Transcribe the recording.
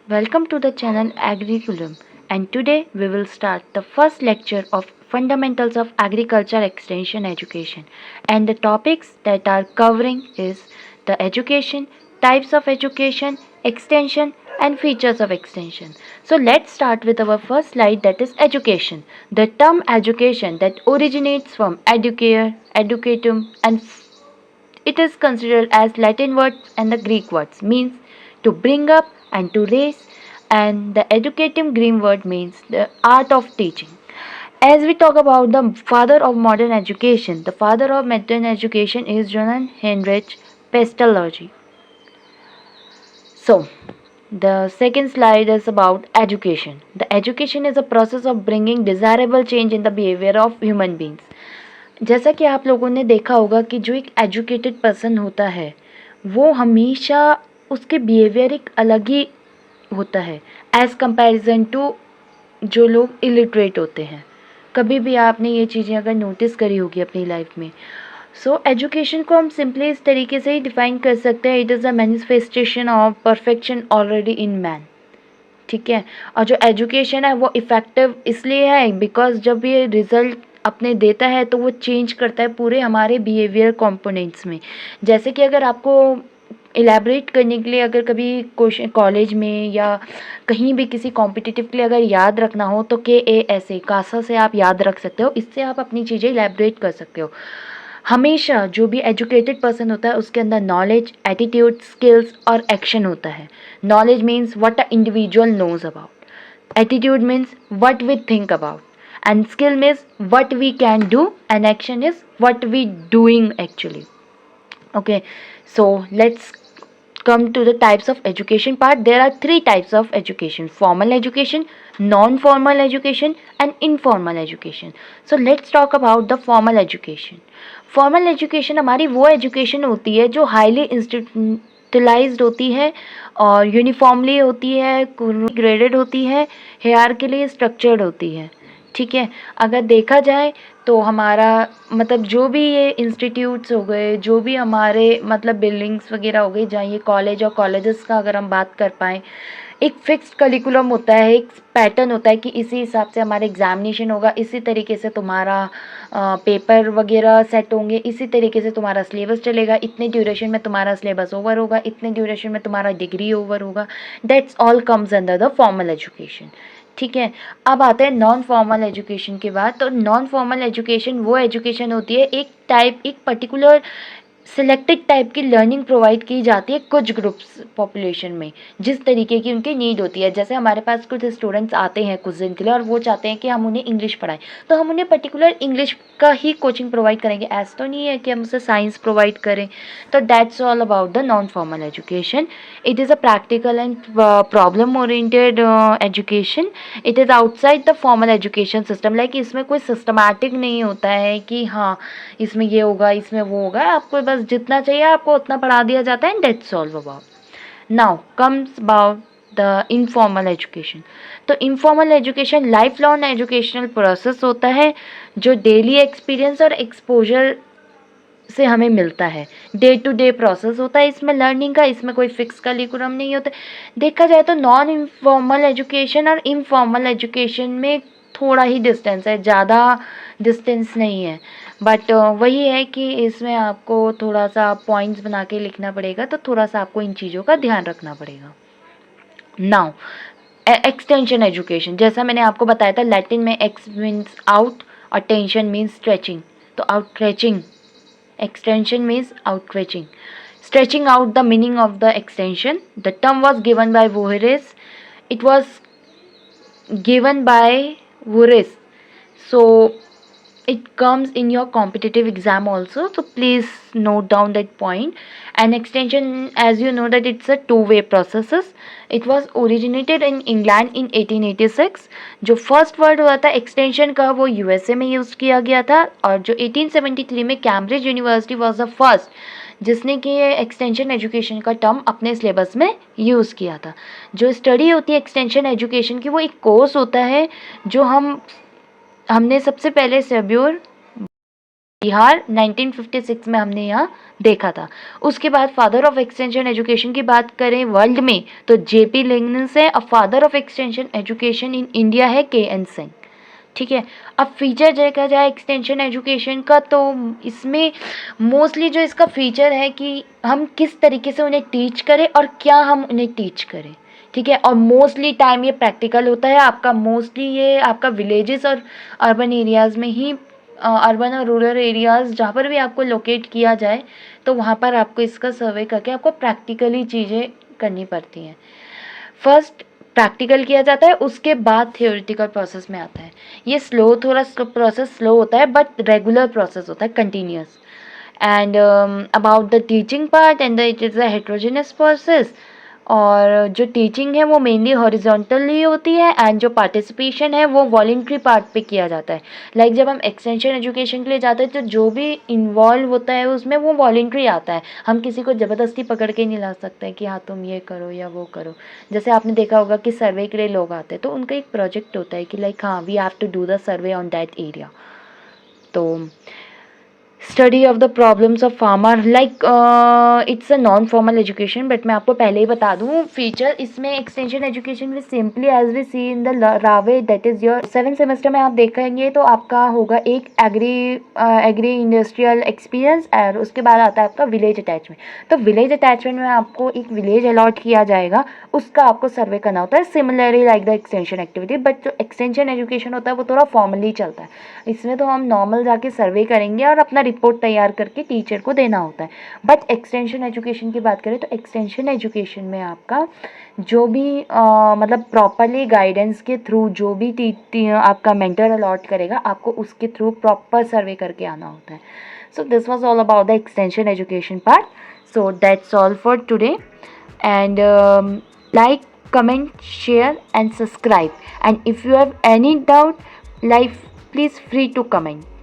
Welcome to the channel Agriculum, and today we will start the first lecture of Fundamentals of Agriculture Extension Education. And the topics that are covering is the education, types of education, extension and features of extension. So let's start with our first slide, that is education. The term education that originates from educare, educatum and it is considered as Latin words and the Greek words means to bring up and to raise, and the educative Greek word means the art of teaching. As we talk about the father of modern education, the father of modern education is Johann Heinrich Pestalozzi. So, the second slide is about education. The education is a process of bringing desirable change in the behavior of human beings. जैसा कि आप लोगों ने देखा होगा कि जो एक एजुकेटेड पर्सन होता है वो हमेशा उसके बिहेवियर एक अलग ही होता है एज़ कंपैरिजन टू जो लोग इलिटरेट होते हैं. कभी भी आपने ये चीज़ें अगर नोटिस करी होगी अपनी लाइफ में. सो एजुकेशन को हम सिंपली इस तरीके से ही डिफाइन कर सकते हैं, it is a manifestation of perfection already in man. ठीक है. और जो एजुकेशन है वो इफ़ेक्टिव इसलिए है बिकॉज जब ये रिज़ल्ट अपने देता है तो वो चेंज करता है पूरे हमारे बिहेवियर कंपोनेंट्स में. जैसे कि अगर आपको इलेबरेट करने के लिए अगर कभी क्वेश्चन कॉलेज में या कहीं भी किसी कॉम्पिटिटिव के लिए अगर याद रखना हो तो KASA कासा से आप याद रख सकते हो. इससे आप अपनी चीज़ें इलेबरेट कर सकते हो. हमेशा जो भी एजुकेटेड पर्सन होता है उसके अंदर नॉलेज, एटीट्यूड, स्किल्स और एक्शन होता है. Knowledge means what a individual knows about, attitude means what we think about, and skill means what we can do, and action is what we doing actually. Okay, so let's come to the types of education part. There are three types of education: formal education, non-formal education and informal education. So let's talk about the formal education. Formal education हमारी वो education होती है जो highly institutionalized होती है और uniformly होती है, ग्रेडेड होती है, हायरार्किकली स्ट्रक्चर्ड होती है. ठीक है. अगर देखा जाए तो हमारा मतलब जो भी ये इंस्टीट्यूट्स हो गए, जो भी हमारे मतलब बिल्डिंग्स वगैरह हो गई जहाँ ये कॉलेज और कॉलेजेस का अगर हम बात कर पाएँ, एक फिक्स्ड करिकुलम होता है, एक पैटर्न होता है कि इसी हिसाब से हमारा एग्जामिनेशन होगा, इसी तरीके से तुम्हारा पेपर वगैरह सेट होंगे, इसी तरीके से तुम्हारा सिलेबस चलेगा, इतने ड्यूरेशन में तुम्हारा सिलेबस ओवर होगा, इतने ड्यूरेशन में तुम्हारा डिग्री ओवर होगा. That's all comes under the formal education. ठीक है. अब आते हैं नॉन फॉर्मल एजुकेशन के बाद. तो नॉन फॉर्मल एजुकेशन वो एजुकेशन होती है एक पर्टिकुलर सिलेक्टेड टाइप की लर्निंग प्रोवाइड की जाती है कुछ ग्रुप्स पॉपुलेशन में जिस तरीके की उनकी नीड होती है. जैसे हमारे पास कुछ स्टूडेंट्स आते हैं कुछ दिन के लिए और वो चाहते हैं कि हम उन्हें इंग्लिश पढ़ाएं, तो हम उन्हें पर्टिकुलर इंग्लिश का ही कोचिंग प्रोवाइड करेंगे. ऐसा तो नहीं है कि हम उसे साइंस प्रोवाइड करें. तो that's all about the non formal education. It is a practical and problem oriented education. It is outside the formal education system. Like इसमें कोई सिस्टमैटिक नहीं होता है कि हाँ इसमें ये होगा, इसमें वो होगा. आपको बस जितना चाहिए आपको उतना पढ़ा दिया जाता है. That's all about. Now comes about the informal education. तो informal education life long educational process होता है जो डेली एक्सपीरियंस और एक्सपोजर से हमें मिलता है. डे टू डे प्रोसेस होता है इसमें लर्निंग का. इसमें कोई फिक्स करिकुलम नहीं होता. देखा जाए तो नॉन इनफॉर्मल एजुकेशन और इनफॉर्मल एजुकेशन में थोड़ा ही डिस्टेंस है, ज़्यादा डिस्टेंस नहीं है. बट वही है कि इसमें आपको थोड़ा सा पॉइंट्स बना के लिखना पड़ेगा, तो थोड़ा सा आपको इन चीज़ों का ध्यान रखना पड़ेगा. नाउ एक्सटेंशन एजुकेशन, जैसा मैंने आपको बताया था लैटिन में एक्स मीन्स आउट और टेंशन मीन्स स्ट्रेचिंग. तो out stretching, extension means outstretching. Stretching out the meaning of the extension. The term was given by Voorhees. It was given by Voorhees. So it comes in your competitive exam also. So please note down that point. And extension, as you know that it's a two-way processes. It was originated in England in 1886. जो first word हुआ था extension का वो USA में use किया गया था. और जो 1873 में Cambridge university was the first जिसने कि ये एक्सटेंशन एजुकेशन का टर्म अपने सिलेबस में यूज़ किया था. जो स्टडी होती है एक्सटेंशन एजुकेशन की वो एक कोर्स होता है जो हमने सबसे पहले शेड्यूल बिहार 1956 में हमने यहाँ देखा था। उसके बाद फादर ऑफ एक्सटेंशन एजुकेशन की बात करें वर्ल्ड में तो जेपी लिंगन्स है। अब father of extension education in India है के.एन. सिंह। ठीक है, अब फीचर देखा जाए एक्सटेंशन एजुकेशन का तो इसमें मोस्टली जो इसका फीचर है कि हम किस तरीके से उन्हें टीच करें और क्या हम उन्हें टीच करें। ठीक है, और मोस्टली टाइम ये प्रैक्टिकल होता है आपका, मोस्टली ये आपका विलेजेस और अर्बन एरियाज़ में ही, अर्बन और रूरल एरियाज़ जहाँ पर भी आपको लोकेट किया जाए तो वहाँ पर आपको इसका सर्वे करके आपको प्रैक्टिकली चीज़ें करनी पड़ती हैं। फर्स्ट प्रैक्टिकल किया जाता है, उसके बाद थियोरिटिकल प्रोसेस में आता है। ये थोड़ा प्रोसेस स्लो होता है बट रेगुलर प्रोसेस होता है, continuous. And about the teaching part and it is a heterogeneous process. और जो टीचिंग है वो मेनली हॉरिजॉन्टली होती है एंड जो पार्टिसिपेशन है वो वॉलंटरी पार्ट पे किया जाता है। लाइक जब हम एक्सटेंशन एजुकेशन के लिए जाते हैं तो जो भी इन्वॉल्व होता है उसमें वो वॉलंटरी आता है। हम किसी को ज़बरदस्ती पकड़ के नहीं ला सकते कि हाँ तुम ये करो या वो करो। जैसे आपने देखा होगा कि सर्वे के लिए लोग आते हैं तो उनका एक प्रोजेक्ट होता है कि लाइक हाँ we have to do the survey on that area. तो study of the problems of farmer, like it's a non formal education but मैं आपको पहले ही बता दूं फीचर इसमें एक्सटेंशन एजुकेशन में simply as we see in the रावे that is your 7th semester में आप देखेंगे तो आपका होगा एक एग्री इंडस्ट्रियल एक्सपीरियंस और उसके बाद आता है आपका विलेज अटैचमेंट। तो विलेज अटैचमेंट में आपको एक विलेज अलॉट किया जाएगा, उसका आपको सर्वे करना होता है similarly like the extension activity. But जो एक्सटेंशन एजुकेशन होता है वो थोड़ा फॉर्मली चलता है। इसमें तो हम नॉर्मल जाके सर्वे करेंगे और अपना रिपोर्ट तैयार करके टीचर को देना होता है। बट एक्सटेंशन एजुकेशन की बात करें तो एक्सटेंशन एजुकेशन में आपका जो भी मतलब प्रॉपरली गाइडेंस के थ्रू जो भी आपका मेंटर अलॉट करेगा आपको उसके थ्रू प्रॉपर सर्वे करके आना होता है। So this was all about the extension education part. So that's all for today and like, comment, share and subscribe, and if you have any doubt, like, please free to comment.